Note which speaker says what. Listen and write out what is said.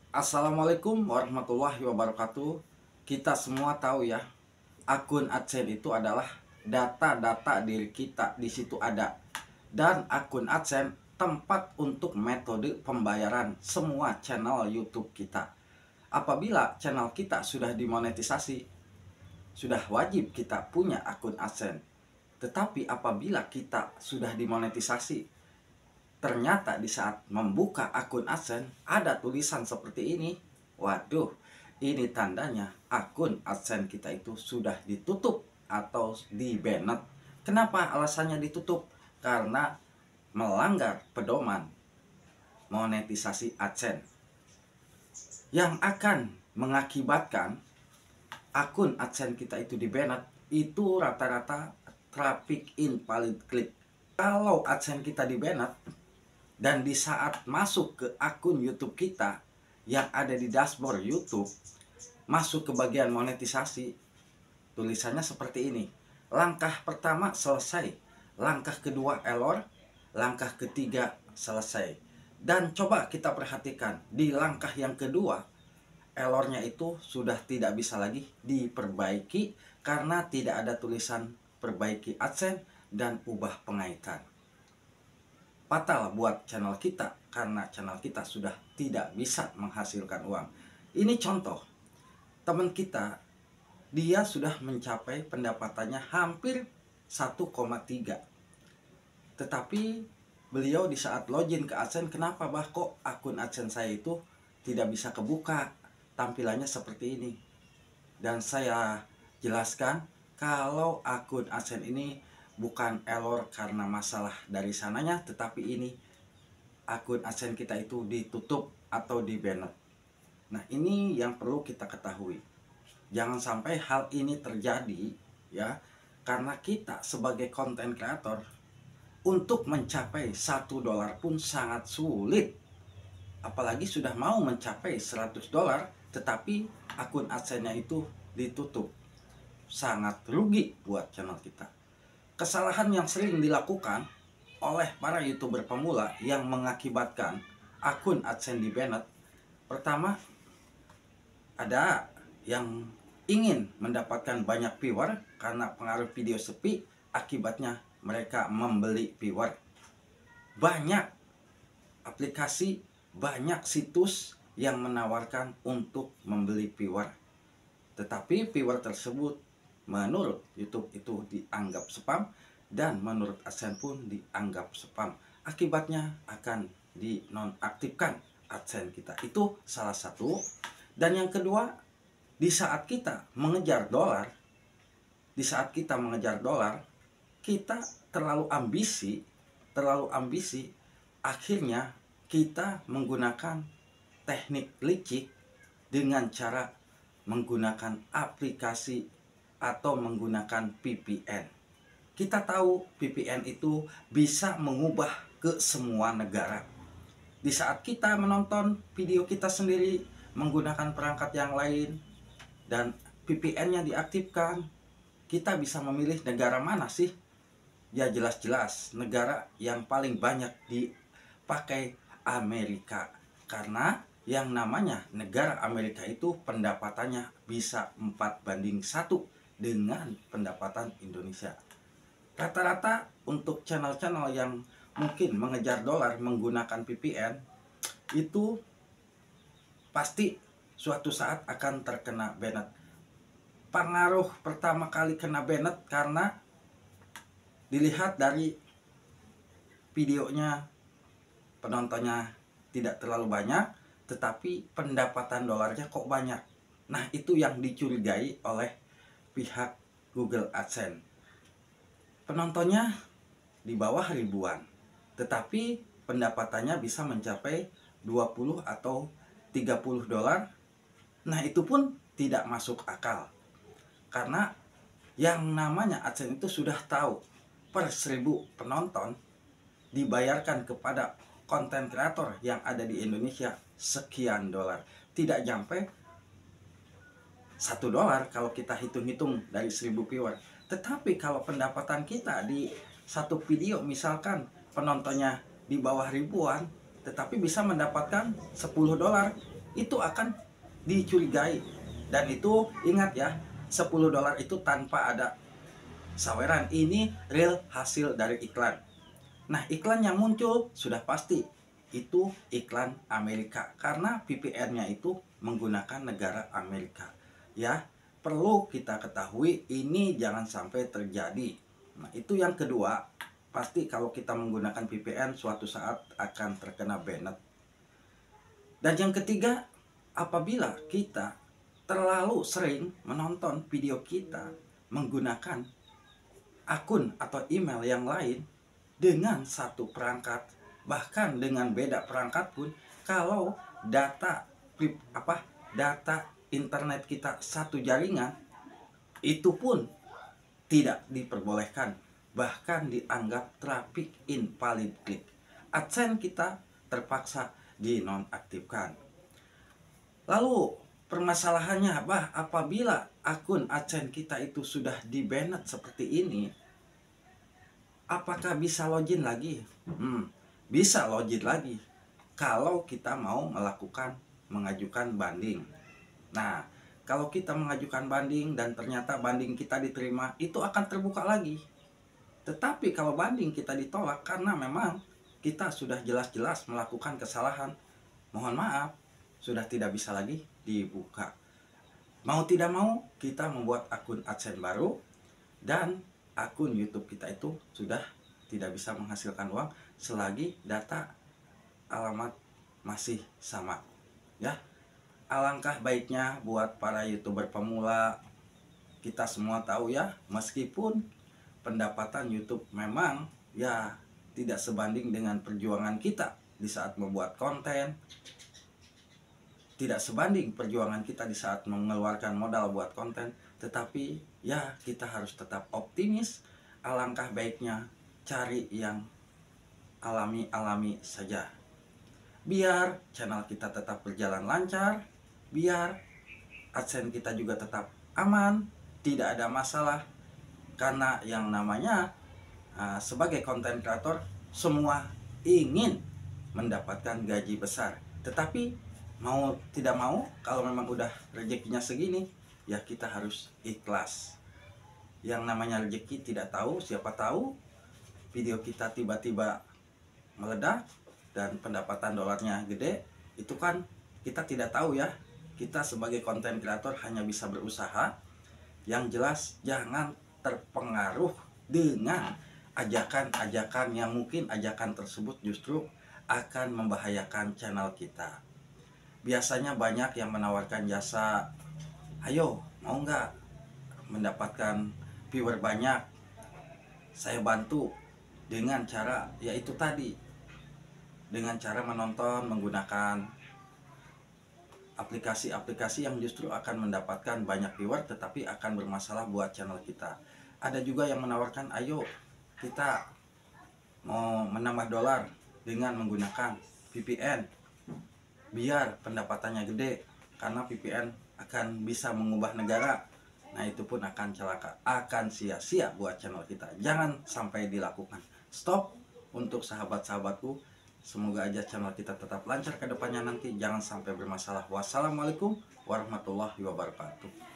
Speaker 1: Assalamualaikum warahmatullahi wabarakatuh. Kita semua tahu ya, akun AdSense itu adalah data-data diri kita di situ ada. Dan akun AdSense tempat untuk metode pembayaran semua channel YouTube kita. Apabila channel kita sudah dimonetisasi, sudah wajib kita punya akun AdSense. Tetapi apabila kita sudah dimonetisasi, ternyata di saat membuka akun AdSense ada tulisan seperti ini. Waduh, ini tandanya akun AdSense kita itu sudah ditutup atau di-banned. Kenapa alasannya ditutup? Karena melanggar pedoman monetisasi AdSense yang akan mengakibatkan akun AdSense kita itu di-banned. Itu rata-rata traffic invalid click. Kalau AdSense kita di-banned dan di saat masuk ke akun YouTube kita yang ada di dashboard YouTube, masuk ke bagian monetisasi, tulisannya seperti ini. Langkah pertama selesai, langkah kedua error, langkah ketiga selesai. Dan coba kita perhatikan, di langkah yang kedua, errornya itu sudah tidak bisa lagi diperbaiki karena tidak ada tulisan perbaiki AdSense dan ubah pengaitan. Fatal buat channel kita karena channel kita sudah tidak bisa menghasilkan uang. Ini contoh, teman kita, dia sudah mencapai pendapatannya hampir 1,3. Tetapi beliau di saat login ke AdSense, kenapa bah kok akun AdSense saya itu tidak bisa kebuka, tampilannya seperti ini. Dan saya jelaskan kalau akun AdSense ini bukan error karena masalah dari sananya, tetapi ini akun AdSense kita itu ditutup atau di-banned. Nah, ini yang perlu kita ketahui. Jangan sampai hal ini terjadi ya, karena kita sebagai content creator untuk mencapai $1 pun sangat sulit. Apalagi sudah mau mencapai $100 tetapi akun AdSense-nya itu ditutup. Sangat rugi buat channel kita. Kesalahan yang sering dilakukan oleh para YouTuber pemula yang mengakibatkan akun AdSense di-banned. Pertama, ada yang ingin mendapatkan banyak viewer karena pengaruh video sepi, akibatnya mereka membeli viewer. Banyak aplikasi, banyak situs yang menawarkan untuk membeli viewer. Tetapi viewer tersebut menurut YouTube itu dianggap spam dan menurut AdSense pun dianggap spam. Akibatnya akan dinonaktifkan AdSense kita. Itu salah satu. Dan yang kedua, di saat kita mengejar dolar, kita terlalu ambisi, akhirnya kita menggunakan teknik licik dengan cara menggunakan aplikasi atau menggunakan VPN. Kita tahu VPN itu bisa mengubah ke semua negara. Di saat kita menonton video kita sendiri menggunakan perangkat yang lain dan VPN-nya diaktifkan, kita bisa memilih negara mana sih? Ya jelas-jelas negara yang paling banyak dipakai Amerika. Karena yang namanya negara Amerika itu pendapatannya bisa 4:1 dengan pendapatan Indonesia. Rata-rata untuk channel-channel yang mungkin mengejar dolar menggunakan VPN itu pasti suatu saat akan terkena banned. Pengaruh pertama kali kena banned karena dilihat dari videonya, penontonnya tidak terlalu banyak, tetapi pendapatan dolarnya kok banyak. Nah, itu yang dicurigai oleh pihak Google AdSense. Penontonnya di bawah ribuan, tetapi pendapatannya bisa mencapai 20 atau $30. Nah, itu pun tidak masuk akal. Karena yang namanya AdSense itu sudah tahu per 1.000 penonton dibayarkan kepada konten kreator yang ada di Indonesia sekian dolar. Tidak sampai $1 kalau kita hitung-hitung dari 1.000 viewer. Tetapi kalau pendapatan kita di satu video misalkan penontonnya di bawah ribuan, tetapi bisa mendapatkan $10, itu akan dicurigai. Dan itu ingat ya, $10 itu tanpa ada saweran. Ini real hasil dari iklan. Nah, iklan yang muncul sudah pasti itu iklan Amerika karena VPN-nya itu menggunakan negara Amerika. Ya, perlu kita ketahui ini jangan sampai terjadi. Nah, itu yang kedua, pasti kalau kita menggunakan VPN suatu saat akan terkena banned. Dan yang ketiga, apabila kita terlalu sering menonton video kita menggunakan akun atau email yang lain dengan satu perangkat, bahkan dengan beda perangkat pun, kalau data internet kita satu jaringan, itu pun tidak diperbolehkan, bahkan dianggap traffic invalid click. AdSense kita terpaksa dinonaktifkan. Lalu permasalahannya apabila akun AdSense kita itu sudah di-banned seperti ini, apakah bisa login lagi? Bisa login lagi kalau kita mau mengajukan banding. Nah, kalau kita mengajukan banding dan ternyata banding kita diterima, itu akan terbuka lagi. Tetapi kalau banding kita ditolak karena memang kita sudah jelas-jelas melakukan kesalahan, mohon maaf, sudah tidak bisa lagi dibuka. Mau tidak mau, kita membuat akun AdSense baru dan akun YouTube kita itu sudah tidak bisa menghasilkan uang selagi data alamat masih sama. Ya, alangkah baiknya buat para YouTuber pemula, kita semua tahu ya, meskipun pendapatan YouTube memang ya tidak sebanding dengan perjuangan kita di saat membuat konten, tidak sebanding perjuangan kita di saat mengeluarkan modal buat konten, tetapi ya kita harus tetap optimis. Alangkah baiknya cari yang alami-alami saja, biar channel kita tetap berjalan lancar, biar AdSense kita juga tetap aman, tidak ada masalah. Karena yang namanya sebagai konten kreator, semua ingin mendapatkan gaji besar, tetapi mau tidak mau, kalau memang udah rezekinya segini, ya kita harus ikhlas. Yang namanya rezeki tidak tahu, siapa tahu video kita tiba-tiba meledak dan pendapatan dolarnya gede, itu kan kita tidak tahu ya. Kita sebagai konten kreator hanya bisa berusaha. Yang jelas jangan terpengaruh dengan ajakan-ajakan yang mungkin ajakan tersebut justru akan membahayakan channel kita. Biasanya banyak yang menawarkan jasa, ayo mau nggak mendapatkan viewer banyak, saya bantu dengan cara yaitu tadi, dengan cara menonton menggunakan aplikasi-aplikasi yang justru akan mendapatkan banyak viewer tetapi akan bermasalah buat channel kita. Ada juga yang menawarkan, ayo kita mau menambah dolar dengan menggunakan VPN biar pendapatannya gede, karena VPN akan bisa mengubah negara. Nah, itu pun akan celaka, akan sia-sia buat channel kita. Jangan sampai dilakukan. Stop untuk sahabat-sahabatku. Semoga aja channel kita tetap lancar ke depannya nanti. Jangan sampai bermasalah. Wassalamualaikum warahmatullahi wabarakatuh.